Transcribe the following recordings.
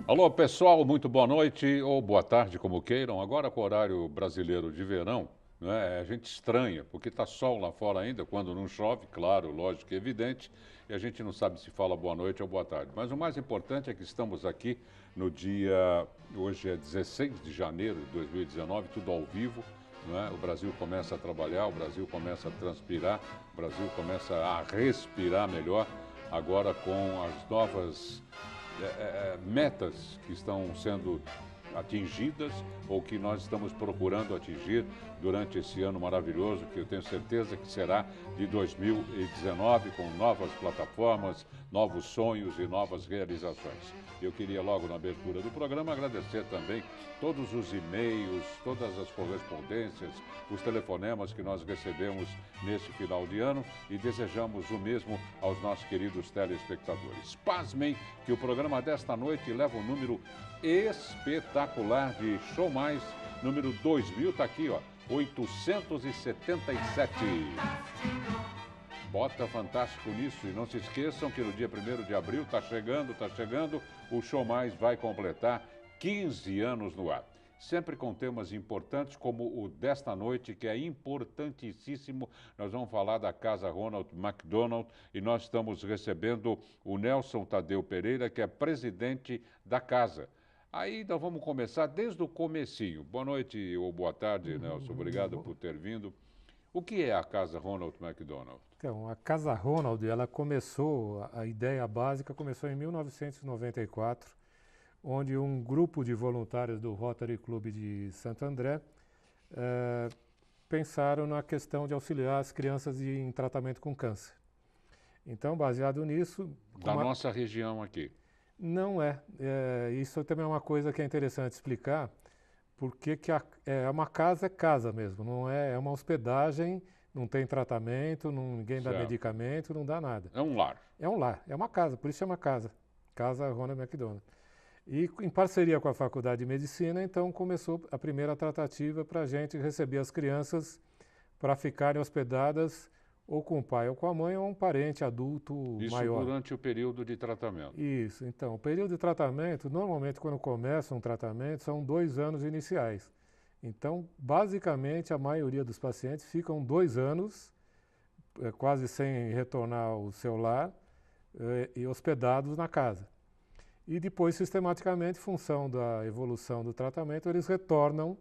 Alô, pessoal, muito boa noite ou boa tarde, como queiram. Agora com o horário brasileiro de verão, né, a gente estranha, porque está sol lá fora ainda, quando não chove, claro, lógico e evidente, e a gente não sabe se fala boa noite ou boa tarde. Mas o mais importante é que estamos aqui no dia, hoje é 16 de janeiro de 2019, tudo ao vivo. Não é? O Brasil começa a trabalhar, o Brasil começa a transpirar, o Brasil começa a respirar melhor, agora com as novas metas que estão sendo atingidas ou que nós estamos procurando atingir durante esse ano maravilhoso, que eu tenho certeza que será de 2019, com novas plataformas, novos sonhos e novas realizações. Eu queria logo na abertura do programa agradecer também todos os e-mails, todas as correspondências, os telefonemas que nós recebemos nesse final de ano e desejamos o mesmo aos nossos queridos telespectadores. Pasmem que o programa desta noite leva um número espetacular de Show Mais, número 2000, está aqui, ó, 877. Bota fantástico nisso e não se esqueçam que no dia 1º de abril está chegando, o Show Mais vai completar 15 anos no ar. Sempre com temas importantes como o desta noite, que é importantíssimo. Nós vamos falar da Casa Ronald McDonald e nós estamos recebendo o Nelson Tadeu Pereira, que é presidente da casa. Aí nós vamos começar desde o comecinho. Boa noite ou boa tarde, Nelson. Obrigado por ter vindo. O que é a Casa Ronald McDonald? Então, a Casa Ronald, ela começou, a ideia básica começou em 1994, onde um grupo de voluntários do Rotary Club de Santo André pensaram na questão de auxiliar as crianças em tratamento com câncer. Então, baseado nisso... Da nossa região aqui. Não isso também é uma coisa que é interessante explicar, porque uma casa é casa mesmo, não é uma hospedagem, não tem tratamento, ninguém dá medicamento, não dá nada. É um lar. É um lar, é uma casa, por isso chama casa, Casa Ronald McDonald. E em parceria com a Faculdade de Medicina, então começou a primeira tratativa para a gente receber as crianças para ficarem hospedadas ou com o pai ou com a mãe ou um parente adulto maior. Isso durante o período de tratamento. Isso, então, o período de tratamento, normalmente quando começa um tratamento, são 2 anos iniciais. Então, basicamente, a maioria dos pacientes ficam 2 anos, quase sem retornar ao seu lar, e hospedados na casa. E depois, sistematicamente, em função da evolução do tratamento, eles retornam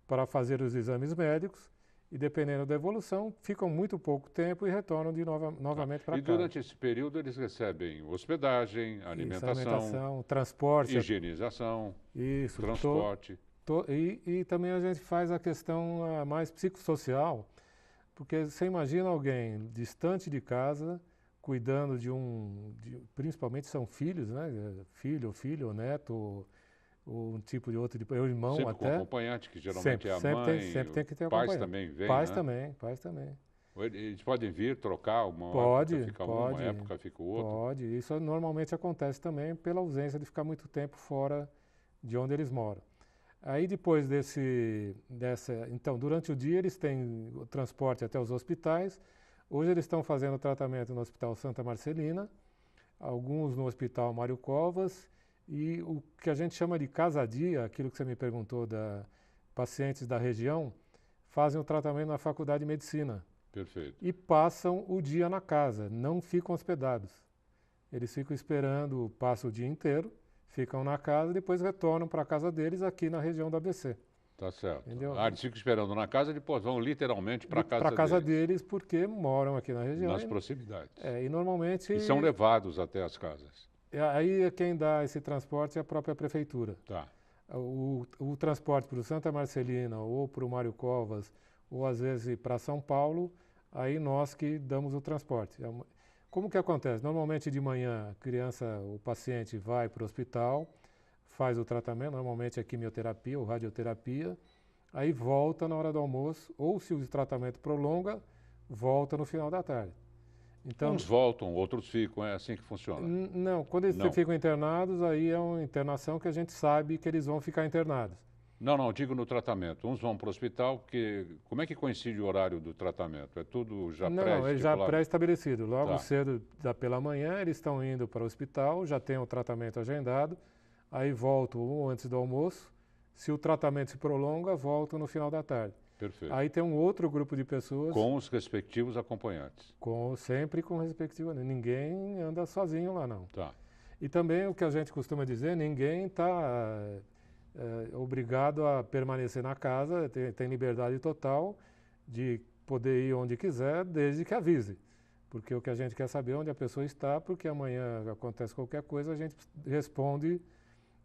para fazer os exames médicos e, dependendo da evolução, ficam muito pouco tempo e retornam novamente para casa. E durante esse período eles recebem hospedagem, alimentação, transporte, higienização, transporte. E também a gente faz a questão mais psicossocial, porque você imagina alguém distante de casa, cuidando principalmente são filhos, né? Filho ou neto, ou um tipo de outro, o irmão sempre até. Com acompanhante, que geralmente é a mãe. Sempre tem que ter pais acompanhante. Também vêm, Pais né? também, pais também. Eles podem vir trocar uma época fica uma época fica o outro. Pode. Isso normalmente acontece também pela ausência de ficar muito tempo fora de onde eles moram. Aí depois então durante o dia eles têm o transporte até os hospitais. Hoje eles estão fazendo tratamento no Hospital Santa Marcelina, alguns no Hospital Mário Covas e o que a gente chama de casa-dia, aquilo que você me perguntou pacientes da região, fazem o tratamento na Faculdade de Medicina. Perfeito. E passam o dia na casa, não ficam hospedados. Eles ficam esperando, passam o dia inteiro, ficam na casa e depois retornam para a casa deles aqui na região do ABC. Tá certo. Entendeu? Eles ficam esperando na casa e depois vão literalmente para a casa deles. Para a casa deles porque moram aqui na região. Nas proximidades. E normalmente... E são levados até as casas. Aí quem dá esse transporte é a própria prefeitura. Tá. O transporte para o Santa Marcelina ou para o Mário Covas ou às vezes para São Paulo, aí nós que damos o transporte. Como que acontece? Normalmente de manhã o paciente vai para o hospital, faz o tratamento, normalmente é quimioterapia ou radioterapia, aí volta na hora do almoço, ou se o tratamento prolonga, volta no final da tarde. Então, uns voltam, outros ficam, é assim que funciona? Não, quando eles ficam internados, aí é uma internação que a gente sabe que eles vão ficar internados. Não, digo no tratamento. Uns vão para o hospital, porque como é que coincide o horário do tratamento? É tudo já pré-estipulado? Não, é já pré-estabelecido. Logo cedo, pela manhã, eles estão indo para o hospital, já tem o tratamento agendado. aí volto um antes do almoço. Se o tratamento se prolonga, volto no final da tarde. Perfeito. Aí tem um outro grupo de pessoas... Com os respectivos acompanhantes. Sempre com respectivo... Ninguém anda sozinho lá, não. Tá. E também o que a gente costuma dizer, ninguém está obrigado a permanecer na casa, tem liberdade total de poder ir onde quiser, desde que avise. Porque o que a gente quer saber é onde a pessoa está, porque amanhã acontece qualquer coisa, a gente responde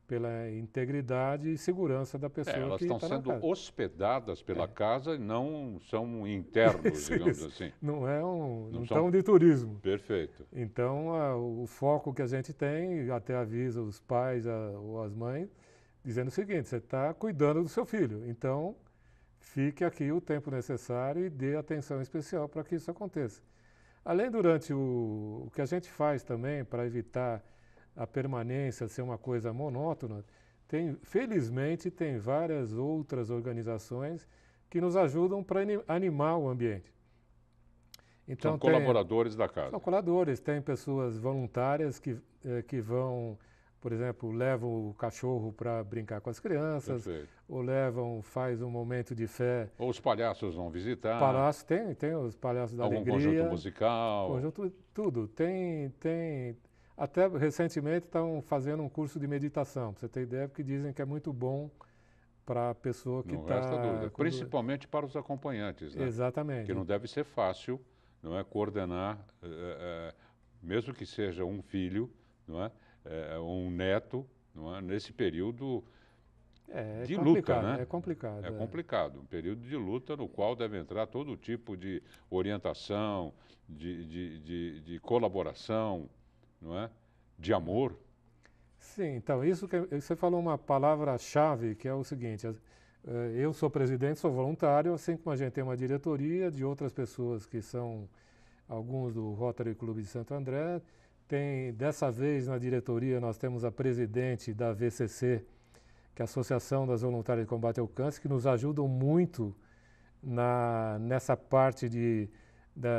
pela integridade e segurança da pessoa Elas que estão está na sendo casa. hospedadas pela casa e não são internos, digamos assim. Não é Não não são- tão de turismo. Perfeito. Então, o foco que a gente tem, até avisa os pais ou as mães, dizendo o seguinte: você está cuidando do seu filho, então fique aqui o tempo necessário e dê atenção especial para que isso aconteça. Além, durante o que a gente faz também para evitar a permanência ser uma coisa monótona, felizmente tem várias outras organizações que nos ajudam para animar o ambiente. Então, São colaboradores da casa. são colaboradores, tem pessoas voluntárias que vão, por exemplo, levam o cachorro para brincar com as crianças, Perfeito. ou faz um momento de fé. Ou os palhaços vão visitar. Palhaço tem os palhaços da Algum alegria. conjunto musical. Tudo. Até recentemente estão fazendo um curso de meditação, para você ter ideia, porque dizem que é muito bom para a pessoa que Não resta dúvida. está... Principalmente para os acompanhantes, né? Exatamente. Que não deve ser fácil, não é, coordenar, mesmo que seja um filho, não é, um neto, não é, nesse período de luta, né? É complicado. É complicado, um período de luta no qual deve entrar todo tipo de orientação, de colaboração, não é? De amor. Sim, então, isso que você falou uma palavra-chave, que é o seguinte: eu sou presidente, sou voluntário, assim como a gente tem uma diretoria de outras pessoas que são alguns do Rotary Clube de Santo André. Dessa vez, na diretoria, nós temos a presidente da VCC, que é a Associação das Voluntárias de Combate ao Câncer, que nos ajudam muito nessa parte de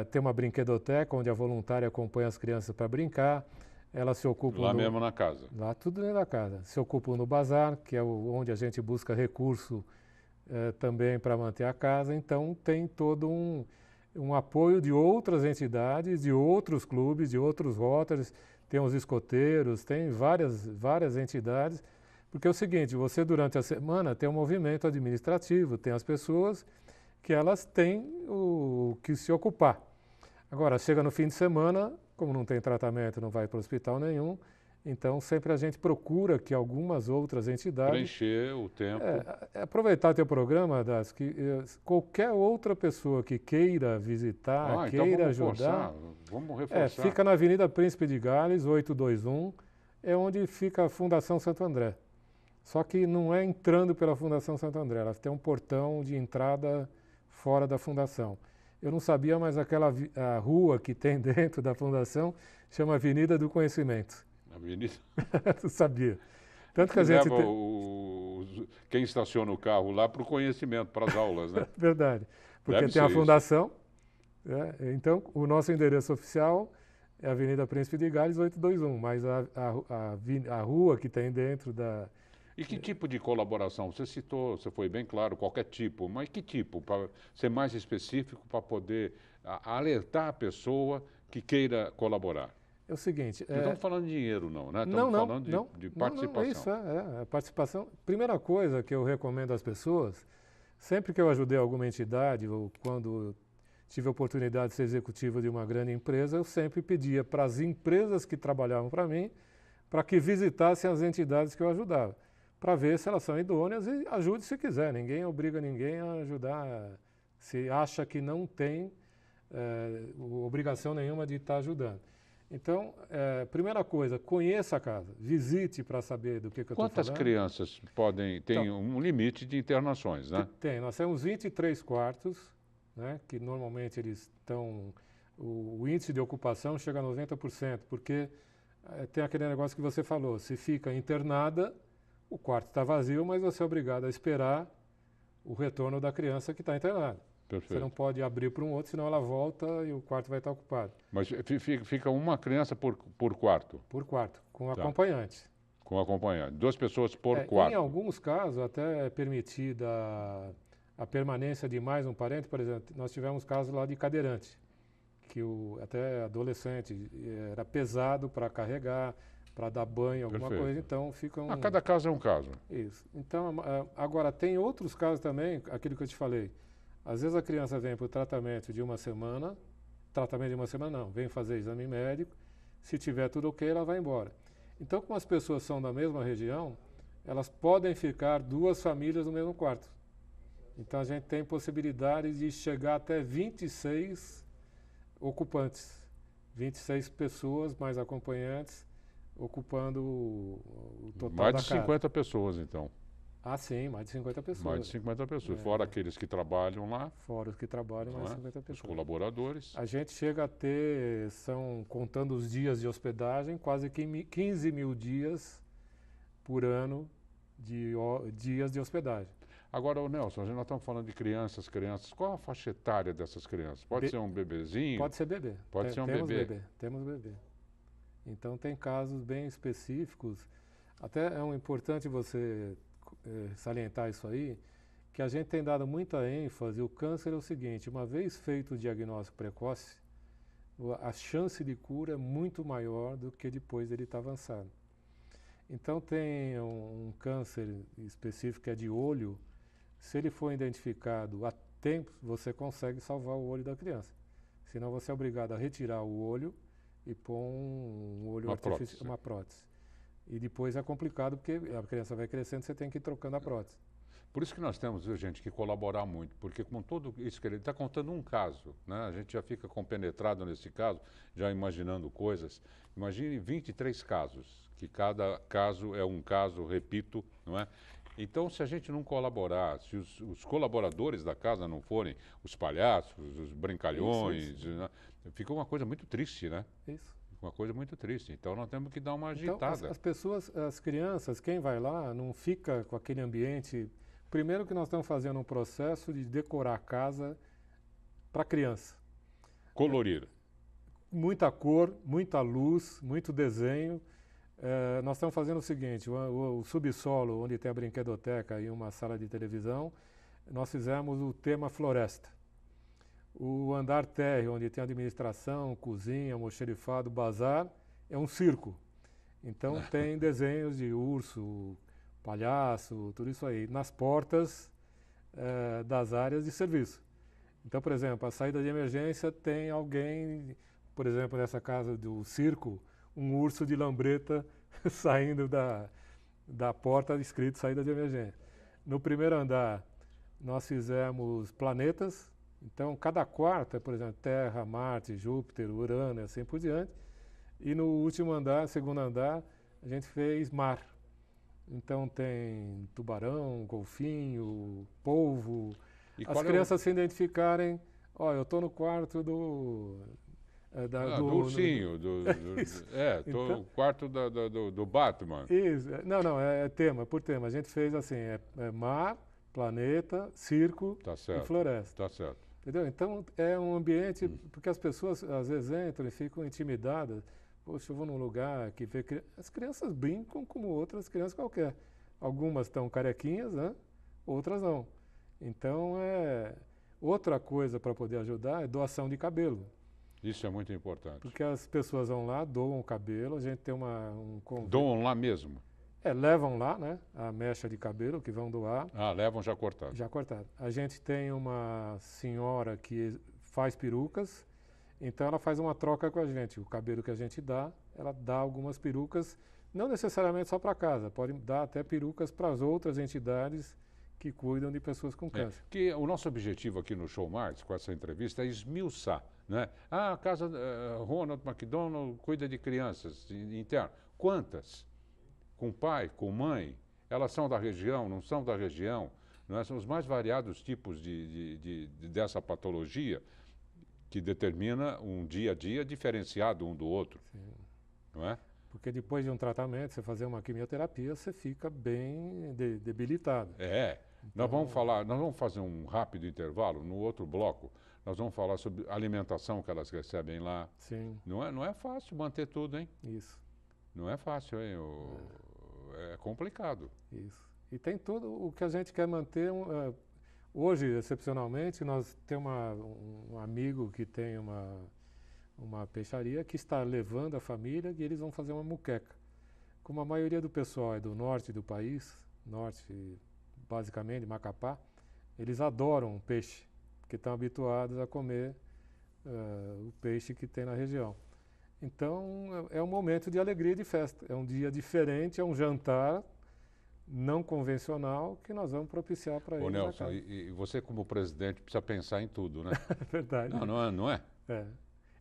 ter uma brinquedoteca, onde a voluntária acompanha as crianças para brincar. Ela se ocupa... Lá mesmo na casa. Lá tudo dentro da casa. Se ocupam no bazar, que é onde a gente busca recurso também para manter a casa. Então tem todo um apoio de outras entidades, de outros clubes, de outros Rotaries. Tem os escoteiros, tem várias entidades. Porque é o seguinte: você durante a semana tem um movimento administrativo, tem as pessoas que elas têm o que se ocupar. Agora, chega no fim de semana, como não tem tratamento, não vai para o hospital nenhum, então sempre a gente procura que algumas outras entidades... Preencher o tempo. Aproveitar teu programa, qualquer outra pessoa que queira visitar, então queira vamos ajudar... Vamos reforçar. Fica na Avenida Príncipe de Gales, 821, é onde fica a Fundação Santo André. Só que não é entrando pela Fundação Santo André, ela tem um portão de entrada fora da fundação. Eu não sabia, mas a rua que tem dentro da fundação chama Avenida do Conhecimento. Avenida? Tu sabia. Tanto que a gente leva quem estaciona o carro lá para o conhecimento, para as aulas, né? Verdade. Porque Deve tem a ser fundação. Então, o nosso endereço oficial é Avenida Príncipe de Gales 821, mas a rua que tem dentro da... E que tipo de colaboração? Você citou, você foi bem claro, qualquer tipo, mas que tipo? Para ser mais específico, para poder alertar a pessoa que queira colaborar. É o seguinte... Não estamos falando de dinheiro, não, né? Não, Estamos falando de participação. Não, isso a participação. Primeira coisa que eu recomendo às pessoas, sempre que eu ajudei alguma entidade, ou quando tive a oportunidade de ser executivo de uma grande empresa, eu sempre pedia para as empresas que trabalhavam para mim, para que visitassem as entidades que eu ajudava, para ver se elas são idôneas e ajude se quiser. Ninguém obriga ninguém a ajudar se acha que não tem obrigação nenhuma de estar ajudando. Então, primeira coisa, conheça a casa, visite para saber do que eu estou falando. Quantas crianças tem um limite de internações, né? Tem, nós temos 23 quartos, né, que normalmente eles estão... O índice de ocupação chega a 90%, porque tem aquele negócio que você falou, se fica internada, o quarto está vazio, mas você é obrigado a esperar o retorno da criança que está internada. Perfeito. Você não pode abrir para um outro, senão ela volta e o quarto vai estar ocupado. Mas fica uma criança por quarto? Por quarto, com acompanhante. Com acompanhante. 2 pessoas por Em quarto. alguns casos, até é permitida a permanência de mais um parente. Por exemplo, nós tivemos casos lá de cadeirante, que até adolescente era pesado para carregar, para dar banho, alguma Perfeito. coisa, então ficam... Cada caso é um caso. Isso. Então, agora, tem outros casos também, aquilo que eu te falei. Às vezes a criança vem para o tratamento de uma semana não, vem fazer exame médico, se tiver tudo ok, ela vai embora. Então, como as pessoas são da mesma região, elas podem ficar 2 famílias no mesmo quarto. Então, a gente tem possibilidade de chegar até 26 ocupantes, 26 pessoas mais acompanhantes, ocupando o total da Mais de casa. 50 pessoas, então. Ah, sim, mais de 50 pessoas. Mais de 50 pessoas. Fora aqueles que trabalham lá. Fora os que trabalham, mais de 50 Os pessoas. colaboradores. A gente chega a ter, contando os dias de hospedagem, quase 15 mil dias por ano de dias de hospedagem. Agora, Nelson, nós estamos falando de crianças. Qual a faixa etária dessas crianças? Pode ser um bebezinho? Pode ser bebê. Pode ser um temos bebê. Temos bebê. Então, tem casos bem específicos. Até é importante você salientar isso aí, que a gente tem dado muita ênfase. O câncer é o seguinte: uma vez feito o diagnóstico precoce, a chance de cura é muito maior do que depois dele estar avançado. Então, tem um câncer específico que é de olho. Se ele for identificado a tempo, você consegue salvar o olho da criança. Senão, você é obrigado a retirar o olho e pôr um olho artificial, uma prótese. E depois é complicado, porque a criança vai crescendo, você tem que ir trocando a prótese. Por isso que nós temos, viu, gente, que colaborar muito, porque com tudo isso que ele está contando um caso, né? A gente já fica compenetrado nesse caso, já imaginando coisas. Imagine 23 casos, que cada caso é um caso, repito, não é? Então, se a gente não colaborar, se os colaboradores da casa não forem os palhaços, os brincalhões, Isso. Né? Fica uma coisa muito triste, né? Isso. Uma coisa muito triste. Então, nós temos que dar uma Então, agitada. as pessoas, as crianças, quem vai lá, não fica com aquele ambiente. Primeiro que nós estamos fazendo um processo de decorar a casa para criança. Colorir. Muita cor, muita luz, muito desenho. Nós estamos fazendo o seguinte: o subsolo, onde tem a brinquedoteca e uma sala de televisão, nós fizemos o tema floresta. O andar térreo, onde tem administração, cozinha, almoxerifado, bazar, é um circo. Então tem desenhos de urso, palhaço, tudo isso aí, nas portas das áreas de serviço. Então, por exemplo, a saída de emergência tem alguém, por exemplo, nessa casa do circo, um urso de lambreta saindo da porta escrito saída de emergência. No primeiro andar, nós fizemos planetas. Então, cada quarto é, por exemplo, Terra, Marte, Júpiter, Urano e assim por diante. E no último andar, segundo andar, a gente fez mar. Então, tem tubarão, golfinho, polvo. As crianças se identificarem, eu estou no quarto do ursinho, no quarto do Batman. Isso, não, é tema, por tema. A gente fez assim, mar, planeta, circo e floresta. Tá certo. Entendeu? Então, é um ambiente, porque as pessoas às vezes entram e ficam intimidadas. Poxa, eu vou num lugar que vê as crianças brincam como outras crianças qualquer. Algumas estão carequinhas, né? Outras não. Então, outra coisa para poder ajudar é doação de cabelo. Isso é muito importante. Porque as pessoas vão lá, doam o cabelo, a gente tem um convênio. Doam lá mesmo? Levam lá, né? A mecha de cabelo que vão doar. Levam já cortado. Já cortado. A gente tem uma senhora que faz perucas, então ela faz uma troca com a gente. O cabelo que a gente dá, ela dá algumas perucas, não necessariamente só para casa, pode dar até perucas para as outras entidades que cuidam de pessoas com câncer. Que o nosso objetivo aqui no Show Martes, com essa entrevista, é esmiuçar, né? A casa Ronald McDonald cuida de crianças internas. Quantas? Com pai, com mãe? Elas são da região, não são da região? Não é? São os mais variados tipos dessa patologia que determina um dia a dia diferenciado um do outro. Sim. Não é? Porque depois de um tratamento, você fazer uma quimioterapia, você fica bem debilitado. Então, nós vamos fazer um rápido intervalo. No outro bloco, nós vamos falar sobre alimentação que elas recebem lá. Sim. Não é fácil manter tudo, hein? Isso. Não é fácil, hein, é complicado. Isso. E tem tudo o que a gente quer manter. Hoje, excepcionalmente, nós temos um amigo que tem uma peixaria que está levando a família e eles vão fazer uma muqueca. Como a maioria do pessoal é do norte do país, norte basicamente, Macapá, eles adoram peixe, porque estão habituados a comer o peixe que tem na região. Então é um momento de alegria e de festa. É um dia diferente, é um jantar não convencional que nós vamos propiciar para Ô eles na Nelson, casa. e você como presidente precisa pensar em tudo, né? É verdade. Não, não é? Não é? É.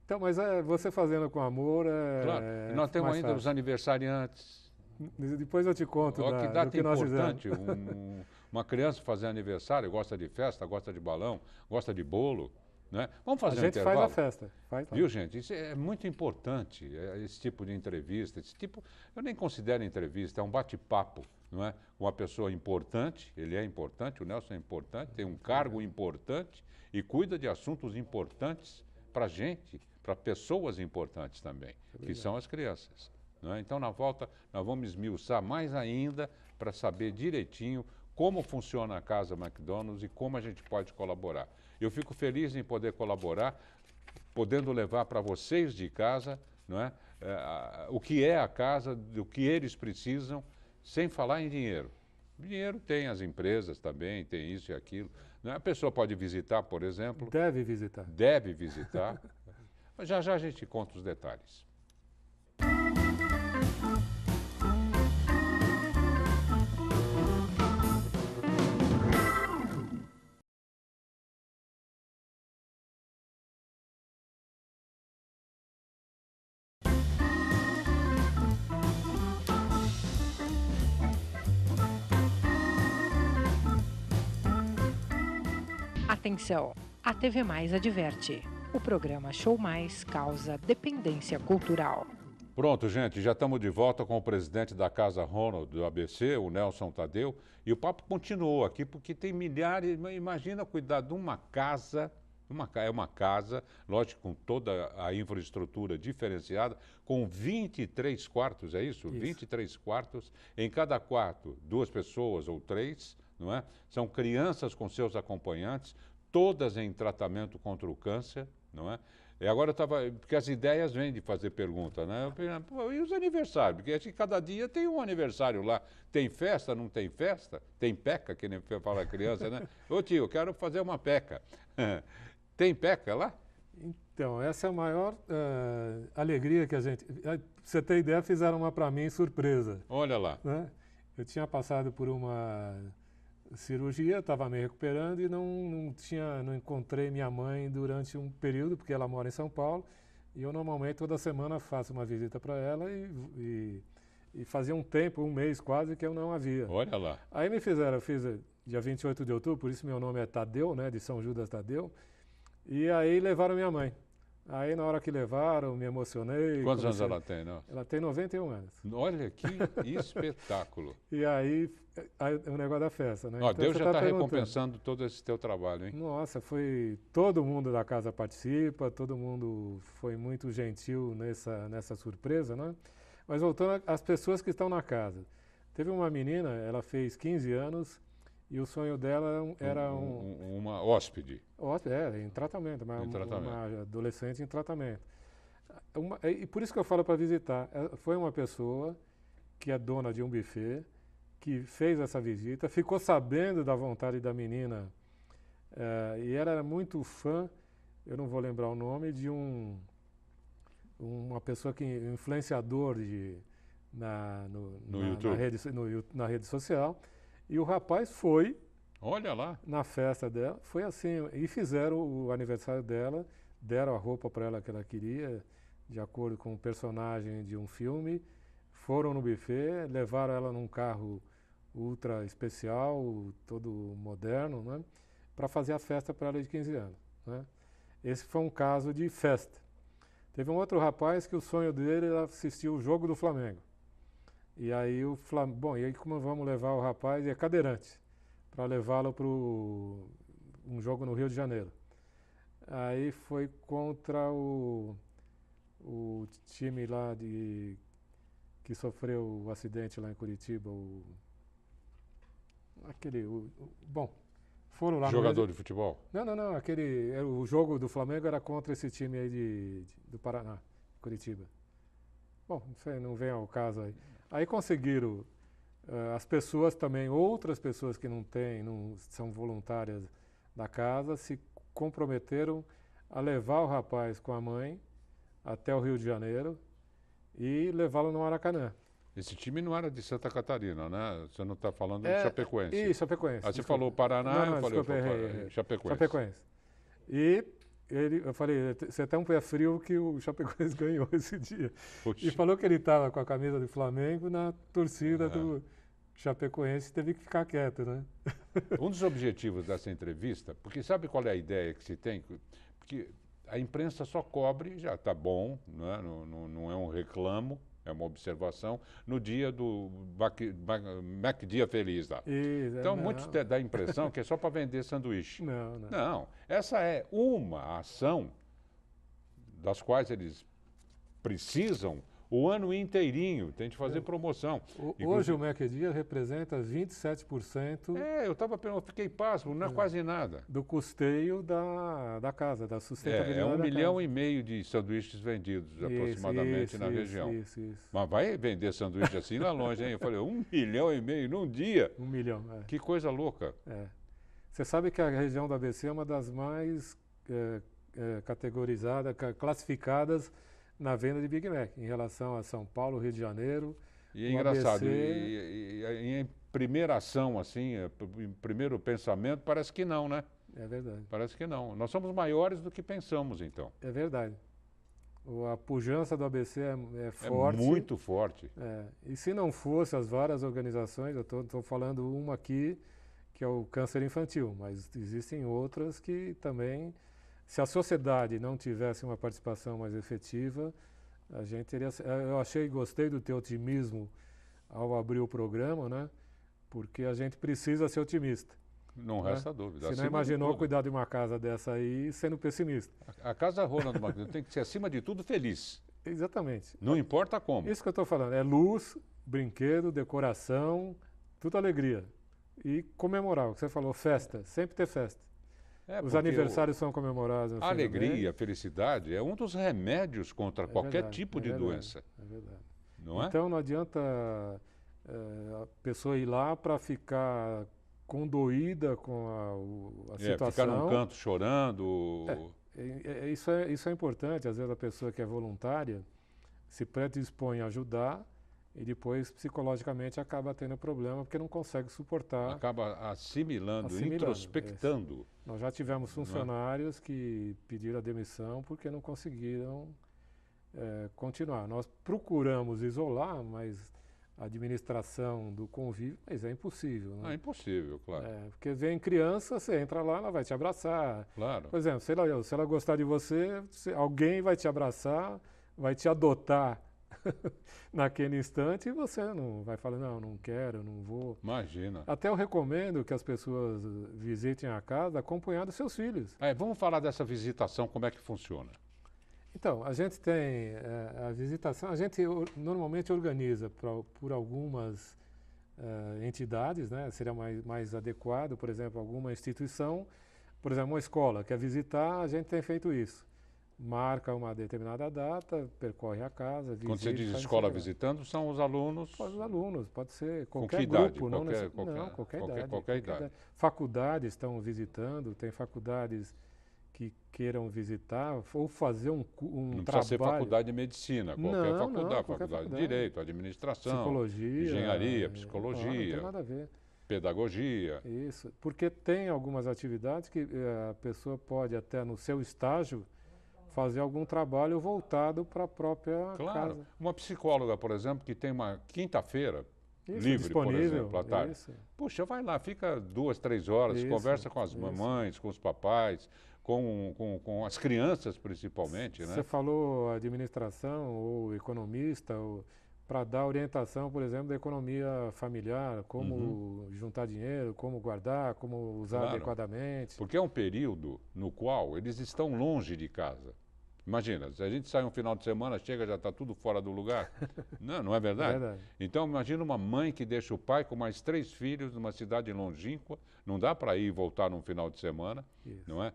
Então, mas você fazendo com amor Claro. E é nós temos mais ainda os fácil. aniversariantes. Depois eu te conto Ó, que do data que nós fizemos. importante. Uma criança fazer aniversário, gosta de festa, gosta de balão, gosta de bolo, né? Vamos A fazer um gente faz a intervalo? festa. Faz lá. Viu, gente? Isso é muito importante, esse tipo de entrevista. Esse tipo, eu nem considero entrevista, é um bate-papo, não é? Uma pessoa importante, ele é importante, o Nelson é importante, tem um cargo importante e cuida de assuntos importantes para a gente, para pessoas importantes também, que são as crianças. Não é? Então, na volta, nós vamos esmiuçar mais ainda para saber direitinho como funciona a Casa McDonald's e como a gente pode colaborar. Eu fico feliz em poder colaborar, podendo levar para vocês de casa, não é? O que é a casa, do que eles precisam, sem falar em dinheiro. Dinheiro tem as empresas também, tem isso e aquilo. Não é? A pessoa pode visitar, por exemplo. Deve visitar. Deve visitar. Mas já já a gente conta os detalhes. Atenção! A TV Mais adverte. O programa Show Mais causa dependência cultural. Pronto, gente, já estamos de volta com o presidente da Casa Ronald do ABC, o Nelson Tadeu, e o papo continuou aqui porque tem milhares, imagina cuidar de uma casa, é uma casa, lógico, com toda a infraestrutura diferenciada, com 23 quartos, é isso? 23 quartos, em cada quarto, 2 pessoas ou 3, não é? São crianças com seus acompanhantes, todas em tratamento contra o câncer, não é? E agora eu estava, porque as ideias vêm de fazer pergunta, né? Eu pensei, pô, e os aniversários? Porque acho que cada dia tem um aniversário lá. Tem festa, não tem festa? Tem peca, que nem fala a criança, né? Ô tio, eu quero fazer uma peca. Tem peca lá? Então, essa é a maior alegria que a gente... Pra você ter ideia, fizeram uma para mim surpresa. Olha lá. Né? Eu tinha passado por uma cirurgia, estava me recuperando e não encontrei minha mãe durante um período, porque ela mora em São Paulo, e eu normalmente toda semana faço uma visita para ela e fazia um tempo, um mês quase, que eu não a via. Olha lá. Aí eu fiz dia 28 de outubro, por isso meu nome é Tadeu, né, de São Judas Tadeu, e aí levaram minha mãe. Aí na hora que levaram, me emocionei. Quantos anos ela tem, não? Ela tem 91 anos. Olha que espetáculo. E aí o negócio da festa, né? Ó, então, Deus já está recompensando todo esse teu trabalho, hein? Nossa, todo mundo da casa participa, todo mundo foi muito gentil nessa surpresa, né? Mas voltando às pessoas que estão na casa. Teve uma menina, ela fez 15 anos e o sonho dela era uma hóspede. Em tratamento, Em tratamento. Uma adolescente em tratamento. E por isso que eu falo para visitar. Foi uma pessoa que é dona de um buffet, que fez essa visita, ficou sabendo da vontade da menina e ela era muito fã, eu não vou lembrar o nome, de uma pessoa influenciador na rede social. E o rapaz foi. Olha lá. Na festa dela, foi assim, e fizeram o aniversário dela, deram a roupa para ela que ela queria, de acordo com o personagem de um filme, foram no buffet, levaram ela num carro ultra especial, todo moderno, né, para fazer a festa para ela de 15 anos. Né. Esse foi um caso de festa. Teve um outro rapaz que o sonho dele era assistir o jogo do Flamengo. E aí e aí como vamos levar o rapaz? É cadeirante, para levá-lo para um jogo no Rio de Janeiro. Aí foi contra o time lá que sofreu o acidente lá em Curitiba, bom, foram lá Jogador de futebol? Não, o jogo do Flamengo era contra esse time aí do Paraná, Curitiba. Bom, não vem ao caso aí. Aí conseguiram, as pessoas também, outras pessoas que não são voluntárias da casa, se comprometeram a levar o rapaz com a mãe até o Rio de Janeiro e levá-lo no Maracanã. Esse time não era de Santa Catarina, né? Você não está falando de Chapecoense. Isso, Chapecoense. Aí você falou Paraná, não, eu falei errei. Chapecoense. Chapecoense. E eu falei, você tem um pé frio que o Chapecoense ganhou esse dia. Puxa. E falou que ele estava com a camisa do Flamengo na torcida do Chapecoense, teve que ficar quieto, né? Um dos objetivos dessa entrevista, porque sabe qual é a ideia que se tem? Porque a imprensa só cobre, já está bom, né? Não é um reclamo, é uma observação, no dia do Mac Dia Feliz lá. Então, muitos dá a impressão que é só para vender sanduíche. Não, essa é uma ação das quais eles precisam o ano inteirinho, tem de fazer promoção. Hoje o Mac Dia representa 27%. Eu fiquei pasmo, não é quase nada. Do custeio da casa, da sustentabilidade da casa. 1,5 milhão de sanduíches vendidos aproximadamente na região. Isso. Mas vai vender sanduíche assim lá longe, hein? Eu falei, 1,5 milhão num dia? 1 milhão, Que coisa louca. Você sabe que a região do ABC é uma das mais categorizadas, classificadas na venda de Big Mac, em relação a São Paulo, Rio de Janeiro. E é engraçado, em primeira ação, assim, em primeiro pensamento, parece que não, né? É verdade. Parece que não. Nós somos maiores do que pensamos, então. É verdade. A pujança do ABC é forte. É muito forte. E se não fosse as várias organizações, eu estou falando uma aqui, que é o câncer infantil, mas existem outras que também... Se a sociedade não tivesse uma participação mais efetiva, a gente teria... Gostei do teu otimismo ao abrir o programa, né? Porque a gente precisa ser otimista. Não resta dúvida. Você não imaginou cuidar de uma casa dessa aí sendo pessimista. A casa Ronald McDonald tem que ser, acima de tudo, feliz. Exatamente. Não importa como. Isso que eu estou falando. É luz, brinquedo, decoração, tudo alegria. E comemorar, o que você falou, festa. Sempre ter festa. Os aniversários são comemorados. A alegria, a felicidade é um dos remédios contra qualquer tipo de doença. É verdade. Não é? Então não adianta a pessoa ir lá para ficar condoída com a situação. Ficar num canto chorando. Isso é importante. Às vezes a pessoa que é voluntária se predispõe a ajudar e depois psicologicamente acaba tendo problema porque não consegue suportar. Acaba assimilando. Introspectando. Nós já tivemos funcionários que pediram a demissão porque não conseguiram continuar. Nós procuramos isolar, mas a administração do convívio, mas é impossível. Né? É impossível, claro. Porque vem criança, você entra lá, ela vai te abraçar. Claro. Por exemplo, se ela gostar de você, alguém vai te abraçar, vai te adotar naquele instante e você não vai falar, não quero, não vou. Imagina. Até eu recomendo que as pessoas visitem a casa acompanhando seus filhos. Vamos falar dessa visitação, como é que funciona? Então, a gente tem a visitação, a gente normalmente organiza por algumas entidades, né? Seria mais adequado, por exemplo, alguma instituição, por exemplo, uma escola quer visitar, a gente tem feito isso. Marca uma determinada data, percorre a casa, visita. Quando você diz escola visitando, são os alunos? Os alunos, pode ser qualquer com que idade? grupo. Qualquer idade. Faculdades estão visitando, tem faculdades que queiram visitar ou fazer um trabalho. Não precisa ser faculdade de medicina, faculdade de Direito, Administração, Psicologia, Engenharia, Psicologia. Não tem nada a ver. Pedagogia. Isso, porque tem algumas atividades que a pessoa pode até no seu estágio fazer algum trabalho voltado para a própria casa. Uma psicóloga, por exemplo, que tem uma quinta-feira livre, disponível, por exemplo, à tarde. Puxa, vai lá, fica 2, 3 horas, conversa com as mamães, com os papais, com as crianças principalmente. Você falou administração ou economista, para dar orientação, por exemplo, da economia familiar, como juntar dinheiro, como guardar, como usar adequadamente. Porque é um período no qual eles estão longe de casa. Imagina, se a gente sai um final de semana, chega, já está tudo fora do lugar. Não, não é verdade? É verdade. Então, imagina uma mãe que deixa o pai com mais 3 filhos numa cidade longínqua, não dá para ir e voltar num final de semana, Isso. não é?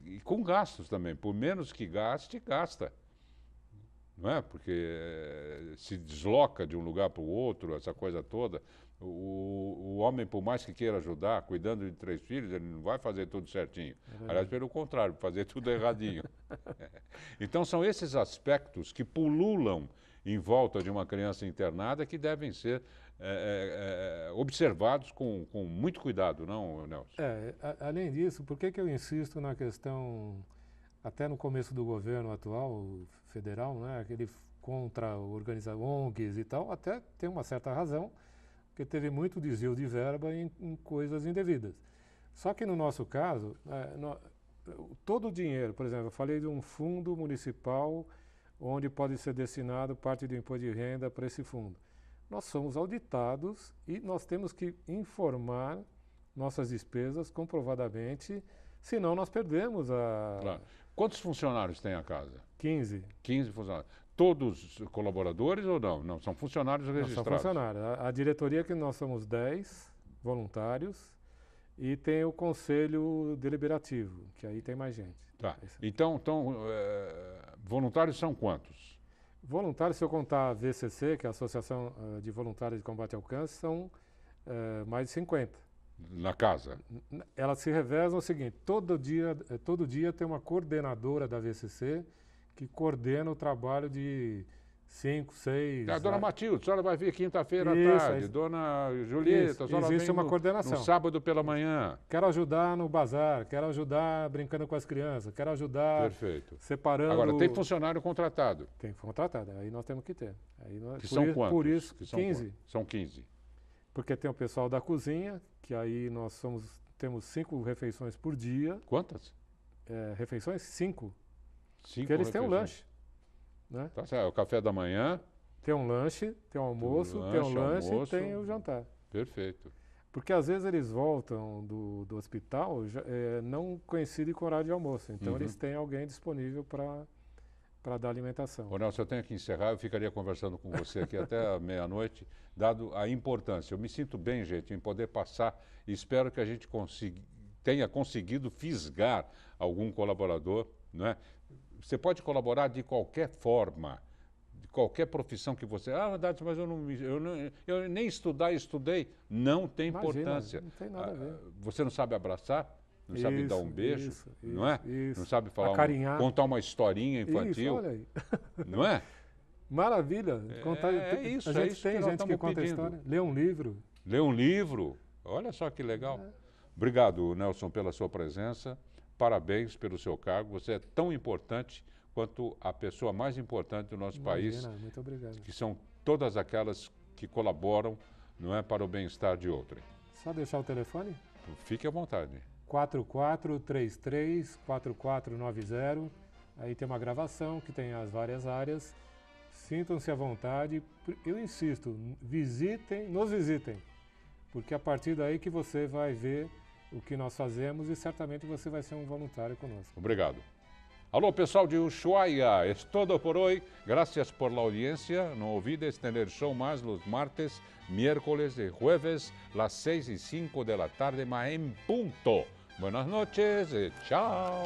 E com gastos também, por menos que gaste, gasta. Não é? Porque se desloca de um lugar para o outro, essa coisa toda. O homem, por mais que queira ajudar, cuidando de 3 filhos, ele não vai fazer tudo certinho. Aliás, pelo contrário, fazer tudo erradinho. Então, são esses aspectos que pululam em volta de uma criança internada que devem ser observados com muito cuidado, não, Nelson? Além disso, por que eu insisto na questão, até no começo do governo atual, federal, né, aquele contra organizar ONGs e tal, até tem uma certa razão, porque teve muito desvio de verba em coisas indevidas. Só que no nosso caso, todo o dinheiro, por exemplo, eu falei de um fundo municipal onde pode ser destinado parte do imposto de renda para esse fundo. Nós somos auditados e nós temos que informar nossas despesas comprovadamente, senão nós perdemos a... Claro. Quantos funcionários tem a casa? 15. 15 funcionários. Todos colaboradores ou não? Não, são funcionários registrados. Não, são funcionários. A diretoria que nós somos 10 voluntários e tem o conselho deliberativo, que aí tem mais gente. Tá. Então, voluntários são quantos? Voluntários, se eu contar a VCC, que é a Associação de Voluntários de Combate ao Câncer, são mais de 50. Na casa? Elas se revezam o seguinte, todo dia tem uma coordenadora da VCC que coordena o trabalho de 5, 6... A dona Matilde, a senhora vai vir quinta-feira à tarde. Dona Julieta, a senhora existe vem uma coordenação. no sábado pela manhã. Quero ajudar no bazar, quero ajudar brincando com as crianças, quero ajudar Perfeito. Separando... Agora, tem funcionário contratado? Tem contratado, aí nós temos que ter. Aí que são quantos? Por isso, que são 15. São 15. Porque tem o pessoal da cozinha, que aí nós temos 5 refeições por dia. Quantas? Refeições? 5. 5 Porque eles têm um refeições. lanche. Né? Tá certo. O café da manhã. Tem um lanche, tem um almoço, e tem o jantar. Perfeito. Porque às vezes eles voltam do hospital não coincidem com o horário de almoço. Então eles têm alguém disponível para dar alimentação. Ô Nelson, eu tenho que encerrar, eu ficaria conversando com você aqui até a meia-noite, dado a importância. Eu me sinto bem, gente, em poder passar e espero que a gente tenha conseguido fisgar algum colaborador, não é? Você pode colaborar de qualquer forma, de qualquer profissão que você... mas eu nem estudei. Não tem importância. Não tem nada a ver. Você não sabe abraçar? Não sabe dar um beijo? Não é? Isso. Não sabe falar contar uma historinha infantil? Isso, olha aí. Não é? Maravilha. Isso, a gente tem gente que conta a história. Lê um livro. Lê um livro. Olha só que legal. Obrigado, Nelson, pela sua presença. Parabéns pelo seu cargo. Você é tão importante quanto a pessoa mais importante do nosso país. Muito obrigado. Que são todas aquelas que colaboram, não é, para o bem-estar de outrem. Só deixar o telefone? Fique à vontade. 4433-4490. Aí tem uma gravação que tem as várias áreas. Sintam-se à vontade. Eu insisto, nos visitem. Porque a partir daí que você vai ver o que nós fazemos e certamente você vai ser um voluntário conosco. Obrigado. Alô, pessoal de Ushuaia, es todo por hoy. Gracias por la audiencia. No olvides tener show más los martes, miércoles y jueves, las 6 y 5 de la tarde, más en punto. Buenas noches, chao.